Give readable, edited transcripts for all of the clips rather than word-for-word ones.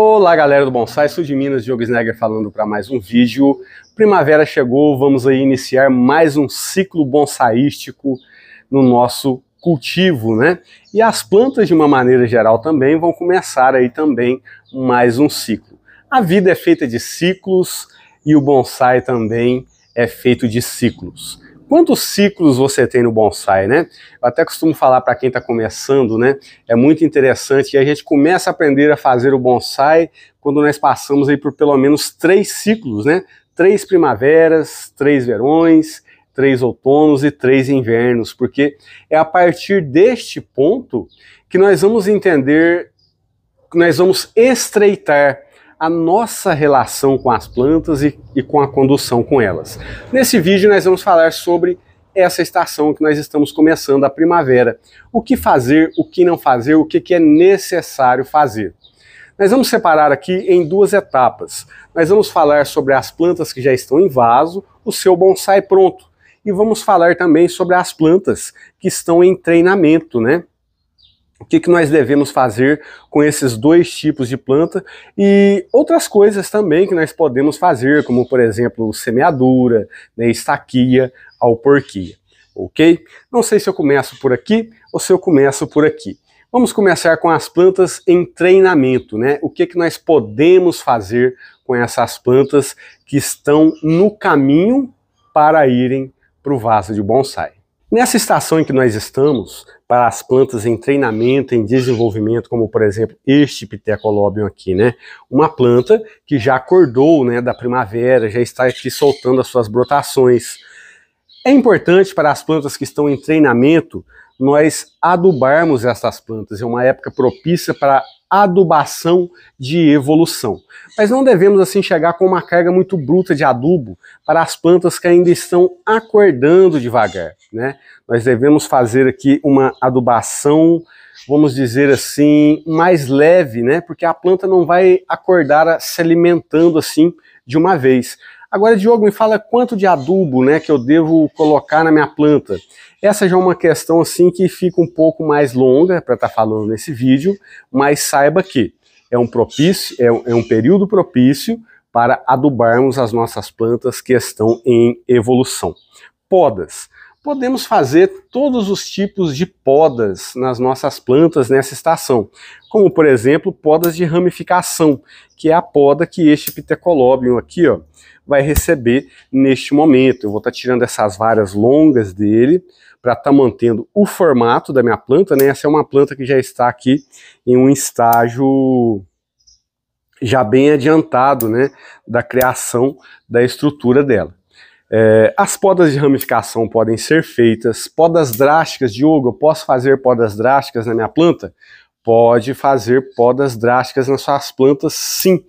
Olá galera do Bonsai, sul de Minas, Diogo Snegger falando para mais um vídeo. Primavera chegou, vamos aí iniciar mais um ciclo bonsaístico no nosso cultivo, né? E as plantas de uma maneira geral também vão começar aí também mais um ciclo. A vida é feita de ciclos e o bonsai também é feito de ciclos. Quantos ciclos você tem no bonsai, né? Eu até costumo falar para quem está começando, né? É muito interessante e a gente começa a aprender a fazer o bonsai quando nós passamos aí por pelo menos 3 ciclos, né? 3 primaveras, 3 verões, 3 outonos e 3 invernos, porque é a partir deste ponto que nós vamos entender, que nós vamos estreitar a nossa relação com as plantas e com a condução com elas. Nesse vídeo nós vamos falar sobre essa estação que nós estamos começando, a primavera. O que fazer, o que não fazer, o que é necessário fazer. Nós vamos separar aqui em 2 etapas. Nós vamos falar sobre as plantas que já estão em vaso, o seu bonsai pronto. E vamos falar também sobre as plantas que estão em treinamento, né? O que nós devemos fazer com esses 2 tipos de planta e outras coisas também que nós podemos fazer, como por exemplo semeadura, né, estaquia, alporquia, ok? Não sei se eu começo por aqui ou se eu começo por aqui. Vamos começar com as plantas em treinamento, né? O que nós podemos fazer com essas plantas que estão no caminho para irem para o vaso de bonsai. Nessa estação em que nós estamos, para as plantas em treinamento, em desenvolvimento, como por exemplo este Pithecolobium aqui, né? Uma planta que já acordou, né, da primavera, já está aqui soltando as suas brotações. É importante para as plantas que estão em treinamento nós adubarmos essas plantas, é uma época propícia para adubação de evolução. Mas não devemos assim chegar com uma carga muito bruta de adubo para as plantas que ainda estão acordando devagar, né? Nós devemos fazer aqui uma adubação, vamos dizer assim, mais leve, né? Porque a planta não vai acordar se alimentando assim de uma vez. Agora, Diogo, me fala quanto de adubo, né, que eu devo colocar na minha planta. Essa já é uma questão assim que fica um pouco mais longa para estar falando nesse vídeo, mas saiba que é um período propício para adubarmos as nossas plantas que estão em evolução. Podas. Podemos fazer todos os tipos de podas nas nossas plantas nessa estação, como por exemplo podas de ramificação, que é a poda que este Pithecolobium aqui, ó, vai receber neste momento. Eu vou estar tirando essas varas longas dele para estar mantendo o formato da minha planta, né? Essa é uma planta que já está aqui em um estágio já bem adiantado, né, da criação da estrutura dela. As podas de ramificação podem ser feitas. Podas drásticas, Diogo, eu posso fazer podas drásticas na minha planta? Pode fazer podas drásticas nas suas plantas, sim.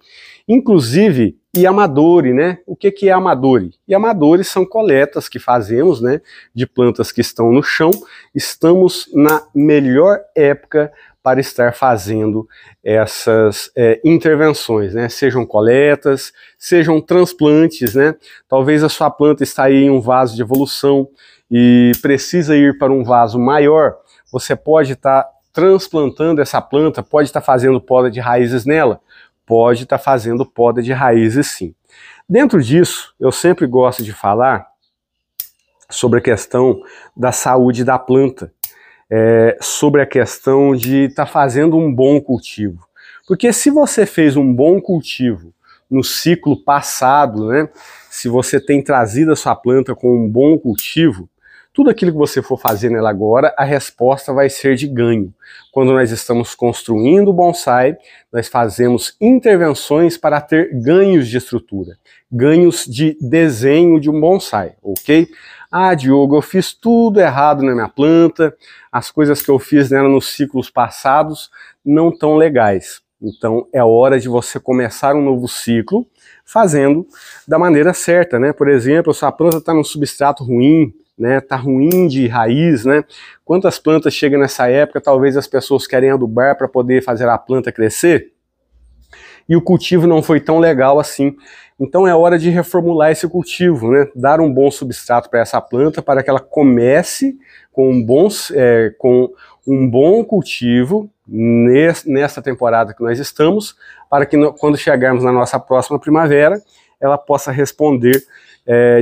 Inclusive, Yamadori, né? O que é Yamadori? Yamadori são coletas que fazemos, né, de plantas que estão no chão. Estamos na melhor época para estar fazendo essas intervenções, né? Sejam coletas, sejam transplantes, né? Talvez a sua planta está aí em um vaso de evolução e precisa ir para um vaso maior. Você pode estar transplantando essa planta, pode estar fazendo poda de raízes nela, pode estar fazendo poda de raízes sim. Dentro disso, eu sempre gosto de falar sobre a questão da saúde da planta. Sobre a questão de estar fazendo um bom cultivo. Porque se você fez um bom cultivo no ciclo passado, né, se você tem trazido a sua planta com um bom cultivo, tudo aquilo que você for fazer nela agora, a resposta vai ser de ganho. Quando nós estamos construindo o bonsai, nós fazemos intervenções para ter ganhos de estrutura, ganhos de desenho de um bonsai, ok? Ah, Diogo, eu fiz tudo errado na minha planta, as coisas que eu fiz nela nos ciclos passados não estão legais. Então é hora de você começar um novo ciclo fazendo da maneira certa, né? Por exemplo, a sua planta está num substrato ruim, né? Tá ruim de raiz, né? Quantas plantas chegam nessa época, talvez as pessoas querem adubar para poder fazer a planta crescer? e o cultivo não foi tão legal assim. Então é hora de reformular esse cultivo, né? Dar um bom substrato para essa planta para que ela comece com um bom cultivo nessa temporada que nós estamos, para que quando chegarmos na nossa próxima primavera, ela possa responder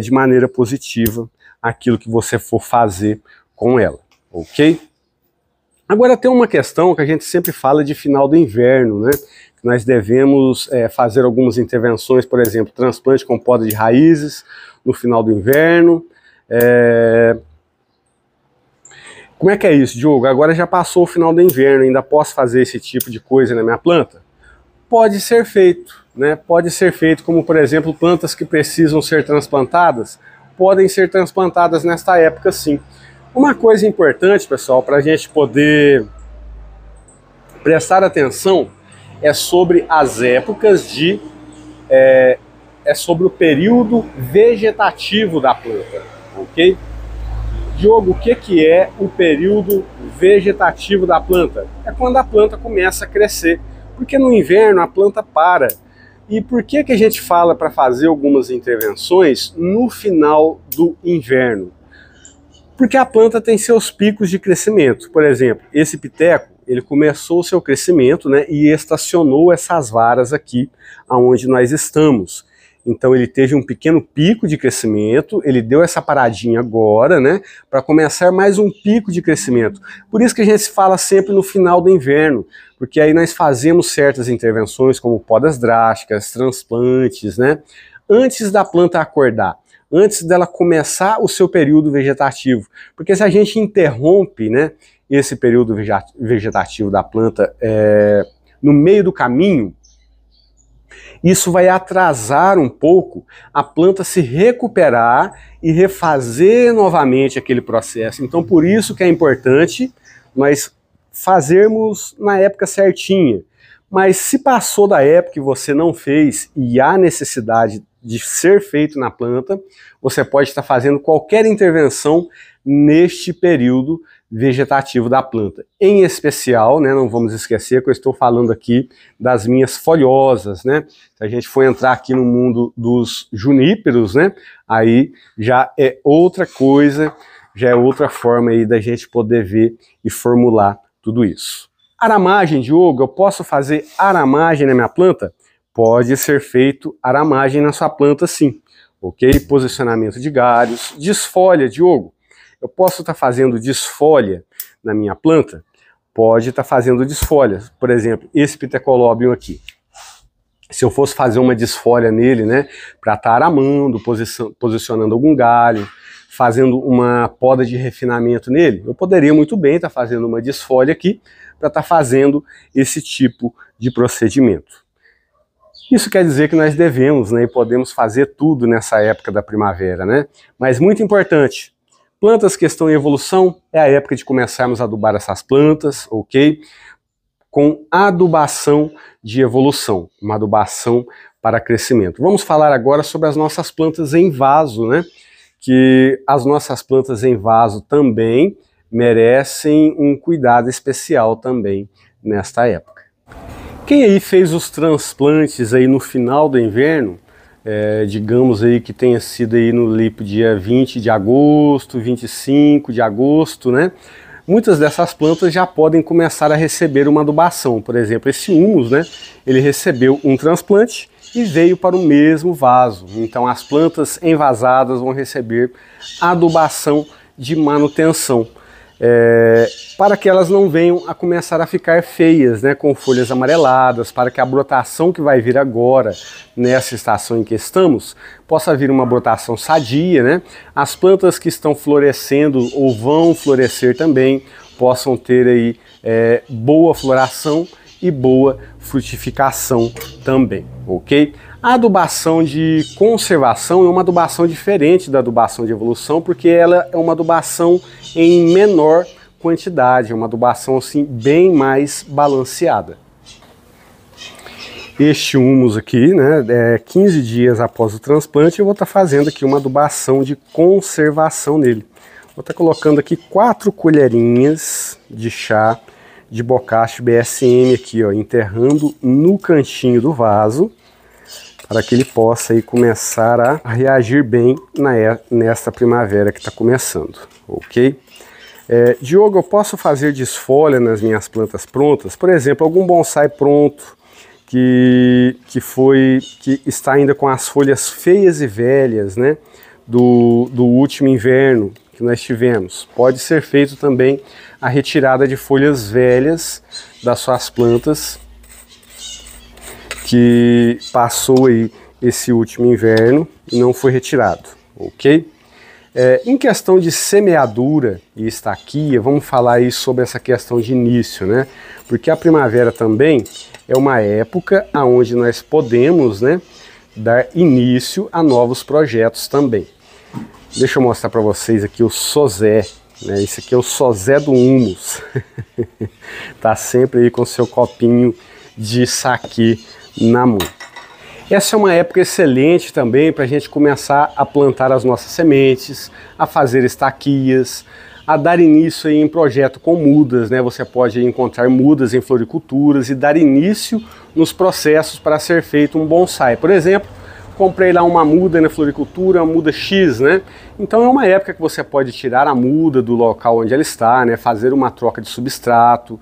de maneira positiva aquilo que você for fazer com ela, ok? Agora tem uma questão que a gente sempre fala de final do inverno, né? Nós devemos fazer algumas intervenções, por exemplo, transplante com poda de raízes no final do inverno. Como é que é isso, Diogo? Agora já passou o final do inverno, ainda posso fazer esse tipo de coisa na minha planta? Pode ser feito, né? Pode ser feito, como por exemplo, plantas que precisam ser transplantadas, podem ser transplantadas nesta época sim. Uma coisa importante, pessoal, para a gente poder prestar atenção é sobre as épocas sobre o período vegetativo da planta, ok? Diogo, o que é o período vegetativo da planta? É quando a planta começa a crescer, porque no inverno a planta para. E por que a gente fala para fazer algumas intervenções no final do inverno? Porque a planta tem seus picos de crescimento. Por exemplo, esse piteco, ele começou o seu crescimento, né, e estacionou essas varas aqui aonde nós estamos. Então ele teve um pequeno pico de crescimento, ele deu essa paradinha agora, né, para começar mais um pico de crescimento. Por isso que a gente fala sempre no final do inverno, porque aí nós fazemos certas intervenções como podas drásticas, transplantes, né, antes da planta acordar, antes dela começar o seu período vegetativo. Porque se a gente interrompe, né, esse período vegetativo da planta no meio do caminho, isso vai atrasar um pouco a planta se recuperar e refazer novamente aquele processo. Então por isso que é importante nós fazermos na época certinha. Mas se passou da época e você não fez e há necessidade de ser feito na planta, você pode estar fazendo qualquer intervenção neste período vegetativo da planta. Em especial, né, não vamos esquecer que eu estou falando aqui das minhas folhosas, né? Se a gente for entrar aqui no mundo dos juníperos, né, aí já é outra coisa, já é outra forma aí da gente poder ver e formular tudo isso. Aramagem, Diogo, eu posso fazer aramagem na minha planta? Pode ser feito aramagem na sua planta sim, ok? Posicionamento de galhos, desfolha, Diogo. Eu posso estar fazendo desfolha na minha planta? Pode estar fazendo desfolha. Por exemplo, esse pitecolóbio aqui. Se eu fosse fazer uma desfolha nele, né, para estar aramando, posicionando algum galho, fazendo uma poda de refinamento nele, eu poderia muito bem estar fazendo uma desfolha aqui para estar fazendo esse tipo de procedimento. Isso quer dizer que nós devemos, né, e podemos fazer tudo nessa época da primavera, né? Mas muito importante, plantas que estão em evolução, é a época de começarmos a adubar essas plantas, ok? Com adubação de evolução, uma adubação para crescimento. Vamos falar agora sobre as nossas plantas em vaso, né? Que as nossas plantas em vaso também merecem um cuidado especial também nesta época. Quem aí fez os transplantes aí no final do inverno, digamos aí que tenha sido aí no dia 20 de agosto, 25 de agosto, né? Muitas dessas plantas já podem começar a receber uma adubação. Por exemplo, esse humus, né? Ele recebeu um transplante e veio para o mesmo vaso. Então as plantas envasadas vão receber adubação de manutenção. Para que elas não venham a começar a ficar feias, né, com folhas amareladas, para que a brotação que vai vir agora, nessa estação em que estamos, possa vir uma brotação sadia, né? As plantas que estão florescendo ou vão florescer também possam ter aí boa floração e boa frutificação também, ok? A adubação de conservação é uma adubação diferente da adubação de evolução, porque ela é uma adubação em menor quantidade, é uma adubação assim bem mais balanceada. Este humus aqui, né, 15 dias após o transplante, eu vou estar fazendo aqui uma adubação de conservação nele. Vou estar colocando aqui 4 colherinhas de chá de bocache BSM aqui, ó, enterrando no cantinho do vaso, para que ele possa aí começar a reagir bem nesta primavera que está começando, ok? Diogo, eu posso fazer desfolha nas minhas plantas prontas? Por exemplo, algum bonsai pronto que está ainda com as folhas feias e velhas, né, do último inverno que nós tivemos. Pode ser feito também a retirada de folhas velhas das suas plantas que passou aí esse último inverno e não foi retirado, ok? Em questão de semeadura e estaquia, vamos falar aí sobre essa questão de início, né? Porque a primavera também é uma época onde nós podemos, né, dar início a novos projetos também. Deixa eu mostrar para vocês aqui o sozé, né? Esse aqui é o sozé do humus. Tá sempre aí com o seu copinho de saquê na mão. Essa é uma época excelente também para a gente começar a plantar as nossas sementes, a fazer estaquias, a dar início aí em projeto com mudas, né? Você pode encontrar mudas em floriculturas e dar início nos processos para ser feito um bonsai. Por exemplo, comprei lá uma muda na floricultura, uma muda X, né? Então é uma época que você pode tirar a muda do local onde ela está, né? Fazer uma troca de substrato,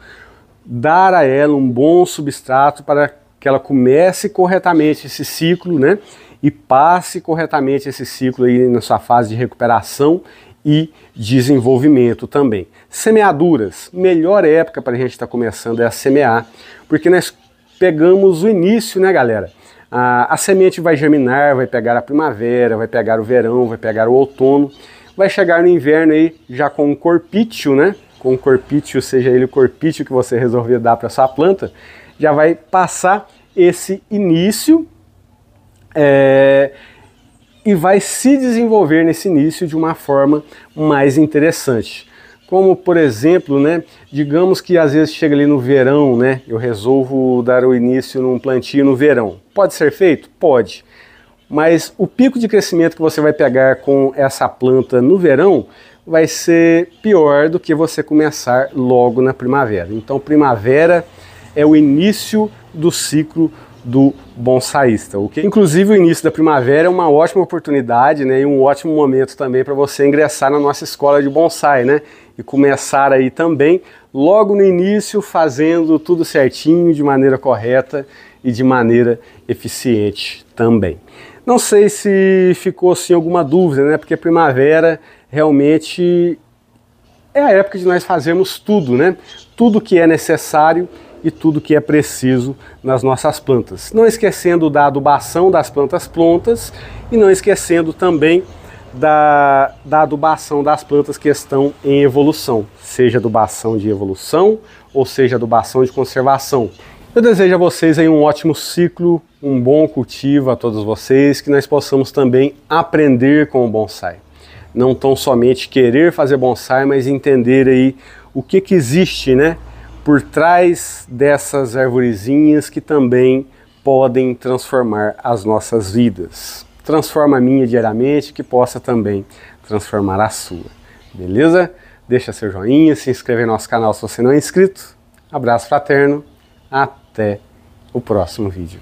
dar a ela um bom substrato para que ela comece corretamente esse ciclo, né, e passe corretamente esse ciclo aí na sua fase de recuperação e desenvolvimento também. Semeaduras, melhor época para a gente estar começando é a semear, porque nós pegamos o início, né, galera? A semente vai germinar, vai pegar a primavera, vai pegar o verão, vai pegar o outono, vai chegar no inverno aí já com um corpício, né? Com um corpício, seja ele o corpício que você resolver dar para sua planta, já vai passar esse início e vai se desenvolver nesse início de uma forma mais interessante. Como, por exemplo, né, digamos que às vezes chega ali no verão, né, eu resolvo dar o início num plantio no verão. Pode ser feito? Pode. Mas o pico de crescimento que você vai pegar com essa planta no verão vai ser pior do que você começar logo na primavera. Então, primavera é o início do ciclo do bonsaísta, ok? Inclusive o início da primavera é uma ótima oportunidade, né, e um ótimo momento também para você ingressar na nossa escola de bonsai, né, e começar aí também logo no início fazendo tudo certinho, de maneira correta e de maneira eficiente também. Não sei se ficou assim alguma dúvida, né, porque primavera realmente é a época de nós fazermos tudo, né, tudo que é necessário e tudo que é preciso nas nossas plantas. Não esquecendo da adubação das plantas prontas e não esquecendo também da adubação das plantas que estão em evolução, seja adubação de evolução ou seja adubação de conservação. Eu desejo a vocês aí um ótimo ciclo, um bom cultivo a todos vocês, que nós possamos também aprender com o bonsai. Não tão somente querer fazer bonsai, mas entender aí o que existe, né, por trás dessas arvorezinhas que também podem transformar as nossas vidas. Transforma a minha diariamente, que possa também transformar a sua. Beleza? Deixa seu joinha, se inscreve no nosso canal se você não é inscrito. Abraço fraterno, até o próximo vídeo.